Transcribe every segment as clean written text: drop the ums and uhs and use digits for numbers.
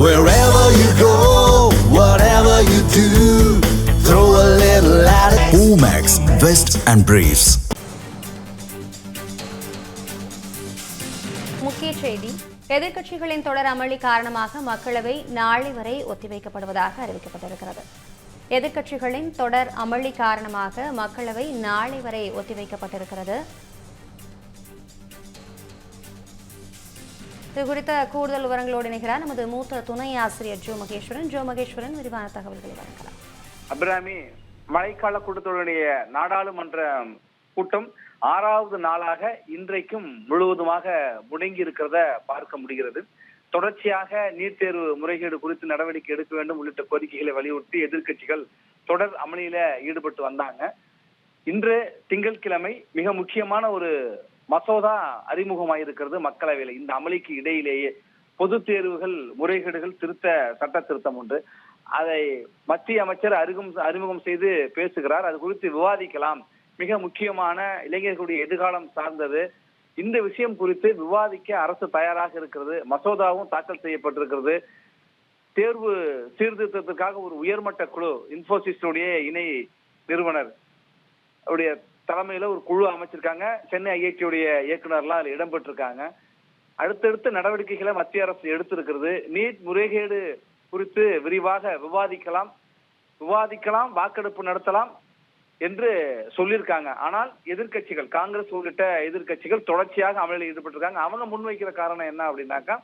Wherever you go, whatever you do, throw a little at it. Omax, Vest and Briefs. முக்கிய செய்தி. எதிர்க்கட்சிகளின் தொடர் அமளி காரணமாக மக்களவை நாளை வரை ஒத்திவைக்கப்படுவதாக அறிவிக்கப்பட்டிருக்கிறது. எதிர்க்கட்சிகளின் தொடர் அமளி காரணமாக மக்களவை நாளை வரை ஒத்திவைக்கப்பட்டிருக்கிறது. இது குறித்த கூடுதல் விவரங்களோடு இணைகிறார் நமது மூத்த துணை ஆசிரியர் ஜோ மகேஸ்வரன் விரிவான தகவல்களை வழங்கலாம். அபிராமி, மழைக்கால கூட்டத்தொடருடைய நாடாளுமன்ற கூட்டம் 6வது நாளாக இன்றைக்கும் முழுவதுமாக முடங்கி இருக்கிறத பார்க்க முடிகிறது. தொடர்ச்சியாக நீட் தேர்வு முறைகேடு குறித்து நடவடிக்கை எடுக்க வேண்டும் உள்ளிட்ட கோரிக்கைகளை வலியுறுத்தி எதிர்க்கட்சிகள் தொடர் அமளியில ஈடுபட்டு வந்தாங்க. இன்று திங்கட்கிழமை மிக முக்கியமான ஒரு மசோதா அறிமுகமாயிருக்கிறது மக்களவையில். இந்த அமளிக்கு இடையிலேயே பொது தேர்வுகள் முறைகேடுகள் திருத்த சட்ட திருத்தம் ஒன்று, அதை மத்திய அமைச்சர் அறிமுகம் செய்து பேசுகிறார். அது குறித்து விவாதிக்கலாம். மிக முக்கியமான இளைஞர்களுடைய எதிர்காலம் சார்ந்தது. இந்த விஷயம் குறித்து விவாதிக்க அரசு தயாராக இருக்கிறது. மசோதாவும் தாக்கல் செய்யப்பட்டிருக்கிறது. தேர்வு சீர்திருத்தத்திற்காக ஒரு உயர்மட்ட குழு, இன்போசிஸ்டுடைய இணை நிறுவனர் உடைய தலைமையில ஒரு குழு அமைச்சிருக்காங்க. சென்னை ஐஐடியுடைய இயக்குநர்லாம் அதில் இடம்பெற்றிருக்காங்க. அடுத்தடுத்த நடவடிக்கைகளை மத்திய அரசு எடுத்திருக்கிறது. நீட் முறைகேடு குறித்து விரிவாக விவாதிக்கலாம், வாக்கெடுப்பு நடத்தலாம் என்று சொல்லியிருக்காங்க. ஆனால் எதிர்கட்சிகள், காங்கிரஸ் உள்ளிட்ட எதிர்கட்சிகள் தொடர்ச்சியாக அமளியில் ஈடுபட்டிருக்காங்க. அவங்க முன்வைக்கிற காரணம் என்ன அப்படின்னாக்கா,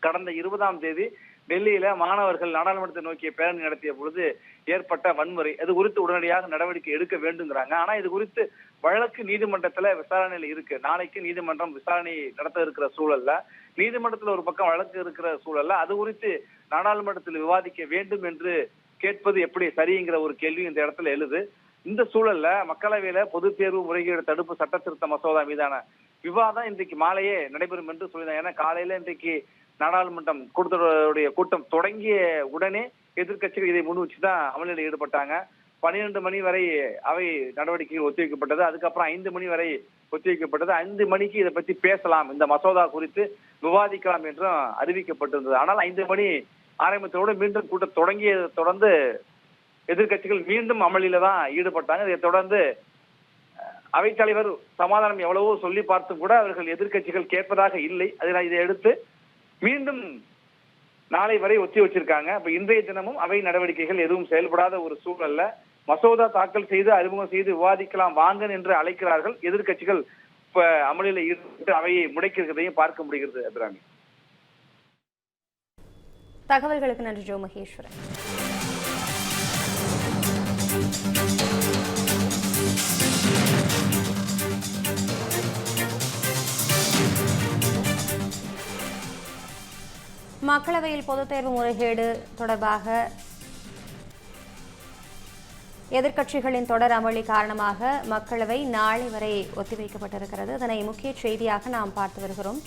கடந்த 20ஆம் தேதி டெல்லியில மாணவர்கள் நாடாளுமன்றத்தை நோக்கிய பேரணி நடத்திய பொழுது ஏற்பட்ட வன்முறை, அது குறித்து உடனடியாக நடவடிக்கை எடுக்க வேண்டுங்கிறாங்க. ஆனா இது குறித்து வழக்கு நீதிமன்றத்துல விசாரணையில இருக்கு. நாளைக்கு நீதிமன்றம் விசாரணை நடத்த இருக்கிற சூழல்ல, நீதிமன்றத்துல ஒரு பக்கம் வழக்கு இருக்கிற சூழல்ல அது குறித்து நாடாளுமன்றத்தில் விவாதிக்க வேண்டும் என்று கேட்பது எப்படி சரிங்கிற ஒரு கேள்வி இந்த இடத்துல எழுது. இந்த சூழல்ல மக்களவையில பொது தேர்வு முறைகேடு தடுப்பு சட்ட திருத்த மசோதா மீதான விவாதம் இன்றைக்கு மாலையே நடைபெறும் என்று சொல்லியிருந்தாங்க. ஏன்னா காலையில இன்றைக்கு நாடாளுமன்றம் கூட்டம் தொடங்கிய உடனே எதிர்கட்சிகள் இதை முன் வச்சுதான் அமளியில் ஈடுபட்டாங்க. 12 மணி வரை அவை நடவடிக்கைகள் ஒத்திவைக்கப்பட்டது. அதுக்கப்புறம் 5 மணி வரை ஒத்திவைக்கப்பட்டது. 5 மணிக்கு இதை பற்றி பேசலாம், இந்த மசோதா குறித்து விவாதிக்கலாம் என்றும் அறிவிக்கப்பட்டிருந்தது. ஆனால் 5 மணி ஆரம்பத்தோடு மீண்டும் கூட்டம் தொடங்கியதை தொடர்ந்து எதிர்கட்சிகள் மீண்டும் அமளியில தான் ஈடுபட்டாங்க. இதை தொடர்ந்து அவைத்தலைவர் சமாதானம் எவ்வளவோ சொல்லி பார்த்தும் கூட அவர்கள் எதிர்கட்சிகள் கேட்பதாக இல்லை. அதனால் இதை எடுத்து மீண்டும் நாளை வரை ஒத்தி வச்சிருக்காங்க. இப்ப இன்றைய தினமும் அவை நடவடிக்கைகள் எதுவும் செயல்படாத ஒரு சூழல்ல மசோதா தாக்கல் செய்து அறிமுகம் செய்து விவாதிக்கலாம் வாங்கன் என்று அழைக்கிறார்கள். எதிர்கட்சிகள் இப்ப அமளியில ஈடுபட்டு அவையை முடக்கிறதையும் பார்க்க முடிகிறது. அபிராமி, தகவல்களுக்கு நன்றி ஜோ மகேஸ்வரன். மக்களவையில் பொதுத் தேர்வு முறைகேடு தொடர்பாக எதிர்க்கட்சிகளின் தொடர் அமளி காரணமாக மக்களவை நாளை வரை ஒத்திவைக்கப்பட்டிருக்கிறது. அதனை முக்கிய செய்தியாக நாம் பார்த்து வருகிறோம்.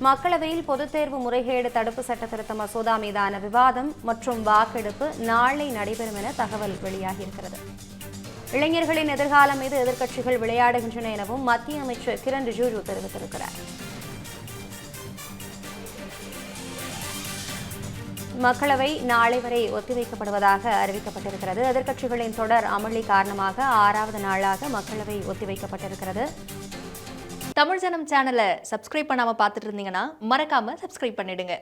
மக்களவையில் பொதுத் தேர்வு முறைகேடு தடுப்பு சட்ட திருத்த மசோதா மீதான விவாதம் மற்றும் வாக்கெடுப்பு நாளை நடைபெறும் என தகவல் வெளியாகியிருக்கிறது. இளைஞர்களின் எதிர்காலம் மீது எதிர்க்கட்சிகள் விளையாடுகின்றன எனவும் மத்திய அமைச்சர் கிரண் ரிஜிஜு தெரிவித்திருக்கிறார். மக்களவை நாளை வரை ஒத்திவைக்கப்படுவதாக அறிவிக்கப்பட்டிருக்கிறது. எதிர்க்கட்சிகளின் தொடர் அமளி காரணமாக 6வது நாளாக மக்களவை ஒத்திவைக்கப்பட்டிருக்கிறது. தமிழ் ஜனம் சேனலை சப்ஸ்கிரைப் பண்ணாம பார்த்துட்டு இருந்தீங்கன்னா மறக்காம சப்ஸ்கிரைப் பண்ணிடுங்க.